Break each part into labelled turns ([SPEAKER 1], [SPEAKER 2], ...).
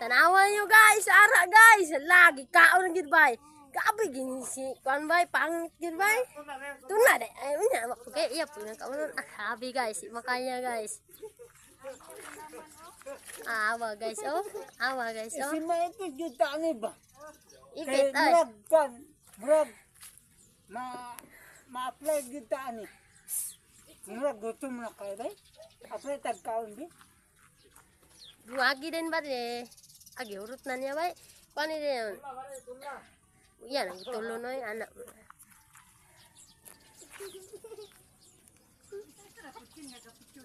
[SPEAKER 1] Tanawan nyo guys, ara guys. Lagi kaon gid bay. Gabi gini si kuan bay pangit gid bay. Tuna de. Ay unya okay iya punya kaon. Habi guys, makanya guys. Awa guys oh. Awa guys oh.
[SPEAKER 2] Si maipit gyud ta ani ba?
[SPEAKER 1] Ipit ay.
[SPEAKER 2] Brag. Ma-apply gyud ta ani. Murag gutom na kay bay. Apply tag kaon bi.
[SPEAKER 1] Buagi din ba de? Agi urut na niya bay. Kuan ni din. Yan ang tulo no yung anak.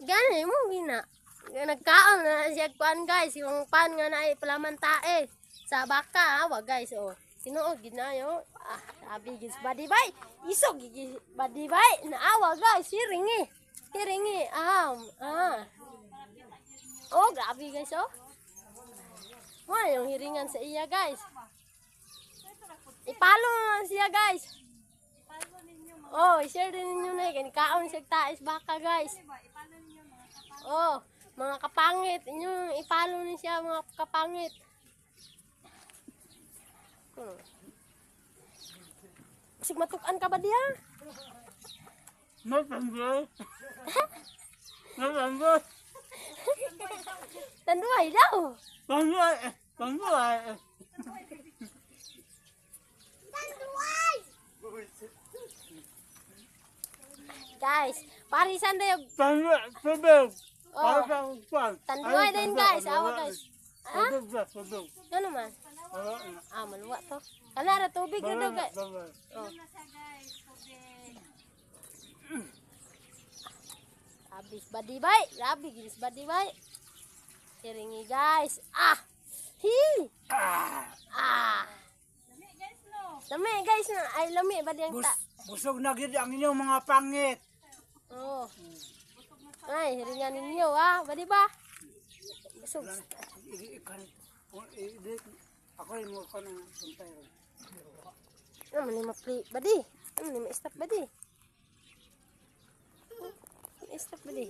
[SPEAKER 1] Gani mo gina. Nagkaon na siya kuan guys, yung pan nga na palaman tae sa baka wa guys oh. Tinuod gid na yo. Ah, sabi gid badi bay. Isog gid badi bay. Naawa guys, hiringi. Hiringi. Oh, grabe guys oh. Wah, yung hiringan sa iya guys. Ipalo na siya guys. Oh, i-share din ninyo na yan. Kaon siya taes baka guys. Oh, mga kapangit. Inyo ipalo ni siya mga kapangit. Sig matukan ka ba diya?
[SPEAKER 2] Mapanggoy. Mapanggoy.
[SPEAKER 1] Tanduay daw.
[SPEAKER 2] Panggoy. Panggoy.
[SPEAKER 1] Guys, parisan dayo.
[SPEAKER 2] Panggoy. Pabog.
[SPEAKER 1] Oh,
[SPEAKER 2] Pang.
[SPEAKER 1] tanduay din guys. Awa guys. Ha?
[SPEAKER 2] Pabog.
[SPEAKER 1] Ano man? Maluwa to. Kanara tubig na daw guys. Oh. Habis badi bay. Grabe ginis badi bay. Kiringi guys. Ah. Hi. Lami guys no. Ay lami badi ang ta.
[SPEAKER 2] Busog na gid ang inyong mga pangit.
[SPEAKER 1] Oh. Ay, hiringan ninyo ah. Badi ba? Busog.
[SPEAKER 2] Ako rin mo ko ng sumpay.
[SPEAKER 1] Ano ni mapli badi? Ano ni ma-stop badi? Stop badi.